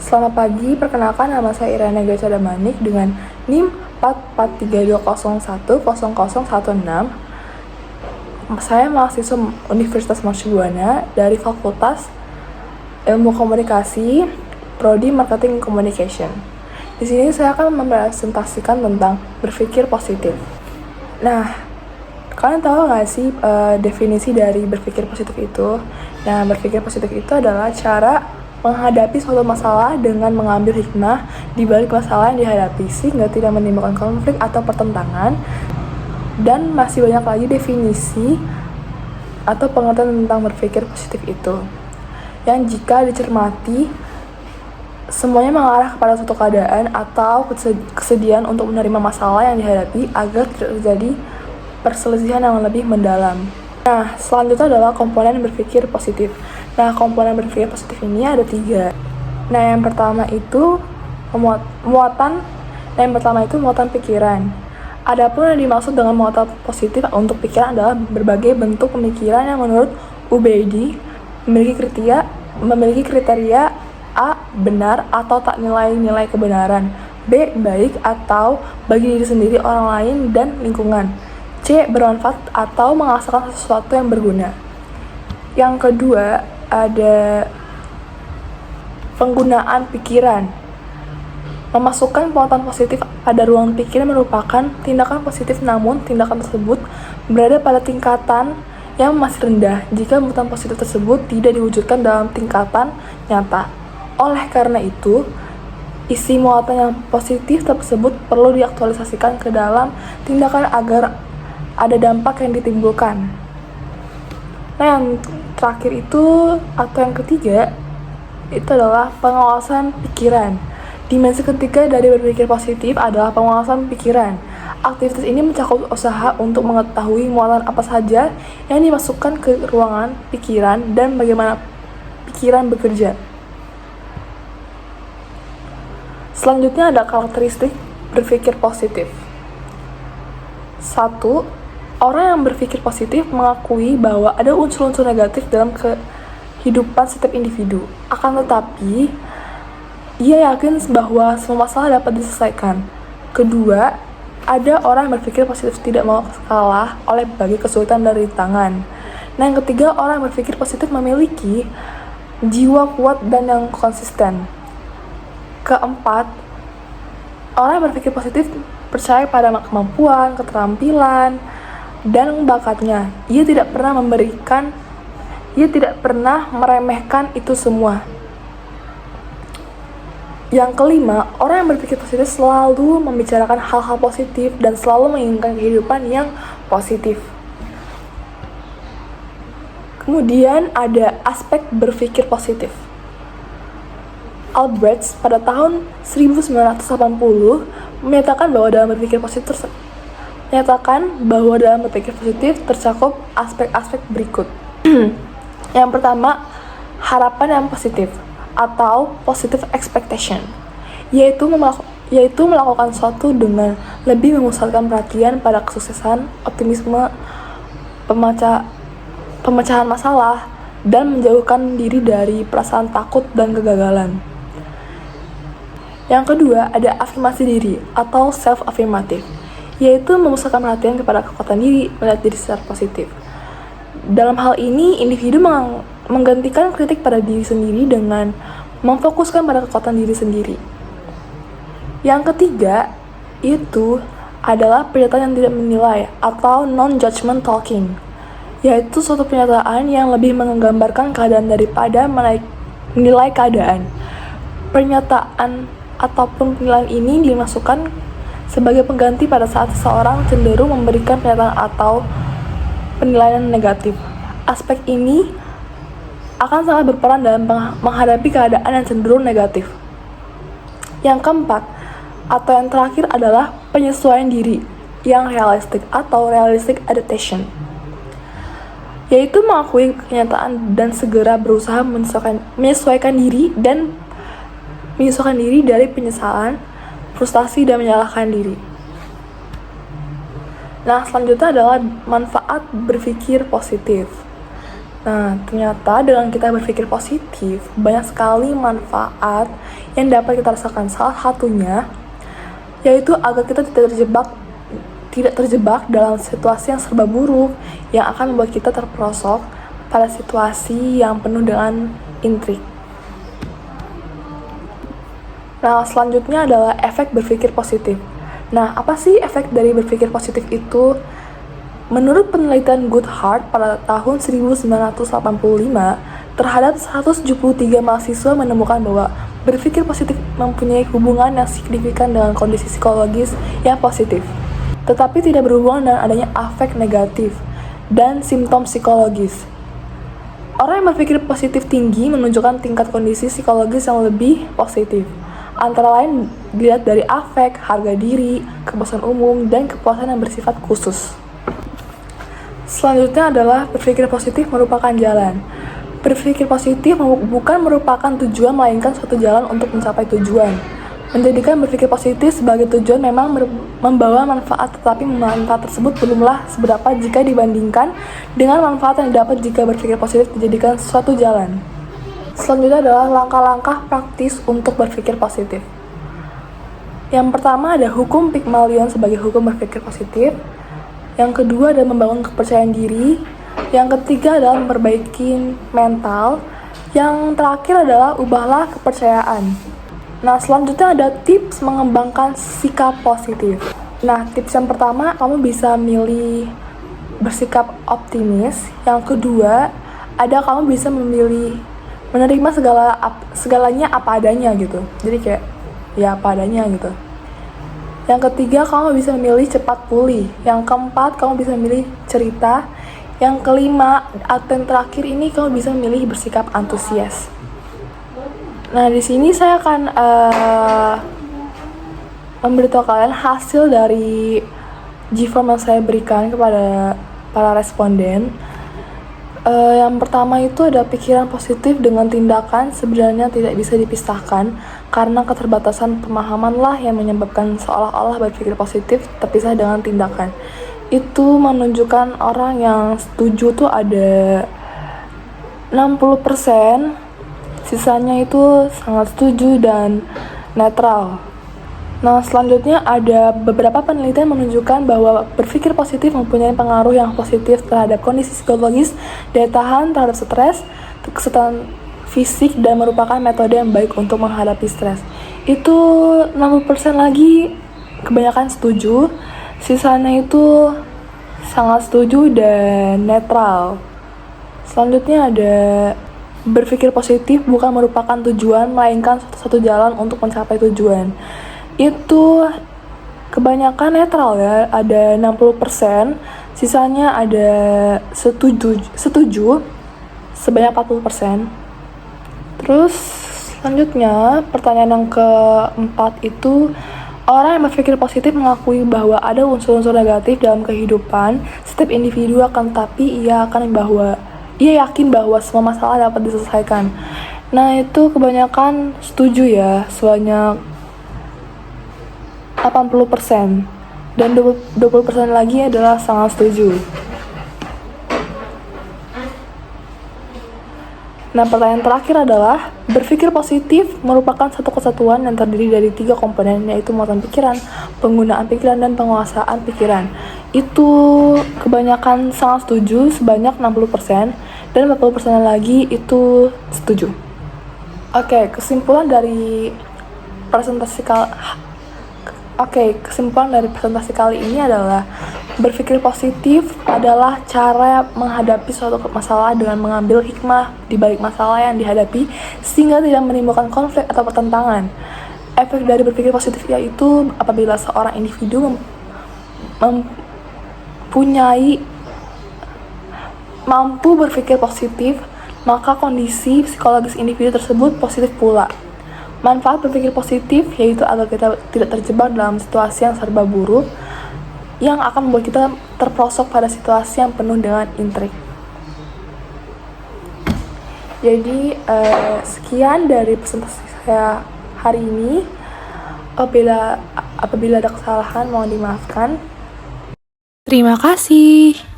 Selamat pagi, perkenalkan nama saya Irana Gacha Damanik dengan NIM 44320100016. Saya mahasiswa Universitas Mercubuana dari Fakultas Ilmu Komunikasi, Prodi Marketing Communication. Di sini saya akan mempresentasikan tentang berpikir positif. Nah, kalian tahu nggak sih definisi dari berpikir positif itu? Nah, berpikir positif itu adalah cara menghadapi suatu masalah dengan mengambil hikmah di balik masalah yang dihadapi sehingga tidak menimbulkan konflik atau pertentangan. Dan masih banyak lagi definisi atau pengertian tentang berpikir positif itu, yang jika dicermati semuanya mengarah kepada suatu keadaan atau kesediaan untuk menerima masalah yang dihadapi agar tidak terjadi perselisihan yang lebih mendalam. Nah, selanjutnya adalah komponen berpikir positif. Nah, komponen berpikir positif ini ada 3. Nah, yang pertama itu muatan pikiran. Adapun yang dimaksud dengan muatan positif untuk pikiran adalah berbagai bentuk pemikiran yang menurut Ubaidi memiliki kriteria A. Benar atau tak nilai kebenaran, B. Baik atau bagi diri sendiri, orang lain, dan lingkungan, C. Bermanfaat atau menghasilkan sesuatu yang berguna. Yang kedua ada penggunaan pikiran. Memasukkan muatan positif pada ruang pikiran merupakan tindakan positif, namun tindakan tersebut berada pada tingkatan yang masih rendah jika muatan positif tersebut tidak diwujudkan dalam tingkatan nyata. Oleh karena itu, isi muatan yang positif tersebut perlu diaktualisasikan ke dalam tindakan agar ada dampak yang ditimbulkan. Nah, yang terakhir itu atau yang ketiga itu adalah pengawasan pikiran. Dimensi ketiga dari berpikir positif adalah pengawasan pikiran. Aktivitas ini mencakup usaha untuk mengetahui muatan apa saja yang dimasukkan ke ruangan pikiran dan bagaimana pikiran bekerja. Selanjutnya ada karakteristik berpikir positif. 1. Orang yang berpikir positif mengakui bahwa ada unsur-unsur negatif dalam kehidupan setiap individu. Akan tetapi, ia yakin bahwa semua masalah dapat diselesaikan. Kedua, ada orang yang berpikir positif tidak mau kalah oleh berbagai kesulitan dan rintangan. Nah, yang ketiga, orang yang berpikir positif memiliki jiwa kuat dan yang konsisten. Keempat, orang yang berpikir positif percaya pada kemampuan, keterampilan, dan bakatnya. Ia tidak pernah meremehkan itu semua. Yang kelima, orang yang berpikir positif selalu membicarakan hal-hal positif dan selalu menginginkan kehidupan yang positif. Kemudian ada aspek berpikir positif. Albrecht pada tahun 1980 menyatakan bahwa dalam berpikir positif tercakup aspek-aspek berikut. Yang pertama, harapan yang positif atau positive expectation, yaitu melakukan sesuatu dengan lebih memusatkan perhatian pada kesuksesan, optimisme, pemecahan masalah, dan menjauhkan diri dari perasaan takut dan kegagalan. Yang kedua, ada afirmasi diri atau self-affirmative, yaitu memusatkan perhatian kepada kekuatan diri, melihat diri secara positif. Dalam hal ini, individu menggantikan kritik pada diri sendiri dengan memfokuskan pada kekuatan diri sendiri. Yang ketiga, itu adalah pernyataan yang tidak menilai atau non-judgment talking, yaitu suatu pernyataan yang lebih menggambarkan keadaan daripada menilai keadaan. Pernyataan ataupun penilaian ini dimasukkan sebagai pengganti pada saat seseorang cenderung memberikan pernyataan atau penilaian negatif. Aspek ini akan sangat berperan dalam menghadapi keadaan yang cenderung negatif. Yang keempat atau yang terakhir adalah penyesuaian diri yang realistik atau realistic adaptation, yaitu mengakui kenyataan dan segera berusaha menyesuaikan diri dari penyesalan, frustasi, dan menyalahkan diri. Nah, selanjutnya adalah manfaat berpikir positif. Nah, ternyata dengan kita berpikir positif, banyak sekali manfaat yang dapat kita rasakan. Salah satunya yaitu agar kita tidak terjebak dalam situasi yang serba buruk yang akan membuat kita terperosok pada situasi yang penuh dengan intrik. Nah, selanjutnya adalah efek berpikir positif. Nah, apa sih efek dari berpikir positif itu? Menurut penelitian Goodhart pada tahun 1985, terhadap 173 mahasiswa menemukan bahwa berpikir positif mempunyai hubungan yang signifikan dengan kondisi psikologis yang positif, tetapi tidak berhubungan dengan adanya afek negatif dan simptom psikologis. Orang yang berpikir positif tinggi menunjukkan tingkat kondisi psikologis yang lebih positif, antara lain dilihat dari afek, harga diri, kepuasan umum, dan kepuasan yang bersifat khusus. Selanjutnya adalah berpikir positif merupakan jalan. Berpikir positif bukan merupakan tujuan, melainkan suatu jalan untuk mencapai tujuan. Menjadikan berpikir positif sebagai tujuan memang membawa manfaat, tetapi manfaat tersebut belumlah seberapa jika dibandingkan dengan manfaat yang didapat jika berpikir positif dijadikan suatu jalan. Selanjutnya adalah langkah-langkah praktis untuk berpikir positif. Yang pertama ada hukum Pygmalion sebagai hukum berpikir positif. Yang kedua adalah membangun kepercayaan diri. Yang ketiga adalah memperbaiki mental. Yang terakhir adalah ubahlah kepercayaan. Nah, selanjutnya ada tips mengembangkan sikap positif. Nah, tips yang pertama, kamu bisa milih bersikap optimis. Yang kedua, ada kamu bisa memilih menerima segalanya apa adanya gitu. Jadi kayak ya apa adanya gitu. Yang ketiga, kamu bisa memilih cepat pulih. Yang keempat, kamu bisa memilih cerita. Yang kelima, atau yang terakhir ini kamu bisa memilih bersikap antusias. Nah, di sini saya akan memberitahu kalian hasil dari G-form yang saya berikan kepada para responden. Yang pertama itu ada pikiran positif dengan tindakan sebenarnya tidak bisa dipisahkan karena keterbatasan pemahaman lah yang menyebabkan seolah-olah berpikir positif terpisah dengan tindakan. Itu menunjukkan orang yang setuju tuh ada 60%, sisanya itu sangat setuju dan netral. Nah, selanjutnya ada beberapa penelitian menunjukkan bahwa berpikir positif mempunyai pengaruh yang positif terhadap kondisi psikologis, daya tahan terhadap stres, kesehatan fisik, dan merupakan metode yang baik untuk menghadapi stres. Itu 60% lagi kebanyakan setuju, sisanya itu sangat setuju dan netral. Selanjutnya ada berpikir positif bukan merupakan tujuan, melainkan satu jalan untuk mencapai tujuan. Itu kebanyakan netral ya, ada 60%, sisanya ada setuju sebanyak 40%. Terus selanjutnya pertanyaan yang keempat itu, orang yang berpikir positif mengakui bahwa ada unsur-unsur negatif dalam kehidupan setiap individu, akan tetapi ia yakin bahwa semua masalah dapat diselesaikan. Nah, itu kebanyakan setuju ya, sebanyak 80%, dan 20% lagi adalah sangat setuju. Nah, pertanyaan terakhir adalah, berpikir positif merupakan satu kesatuan yang terdiri dari 3 komponen, yaitu muatan pikiran, penggunaan pikiran, dan penguasaan pikiran. Itu kebanyakan sangat setuju, sebanyak 60%, dan 40% lagi itu setuju. Oke, kesimpulan dari presentasi kali ini adalah berpikir positif adalah cara menghadapi suatu masalah dengan mengambil hikmah di balik masalah yang dihadapi sehingga tidak menimbulkan konflik atau pertentangan. Efek dari berpikir positif yaitu apabila seorang individu mampu berpikir positif, maka kondisi psikologis individu tersebut positif pula. Manfaat berpikir positif yaitu agar kita tidak terjebak dalam situasi yang serba buruk yang akan membuat kita terperosok pada situasi yang penuh dengan intrik. Jadi sekian dari presentasi saya hari ini. Apabila ada kesalahan mohon dimaafkan. Terima kasih.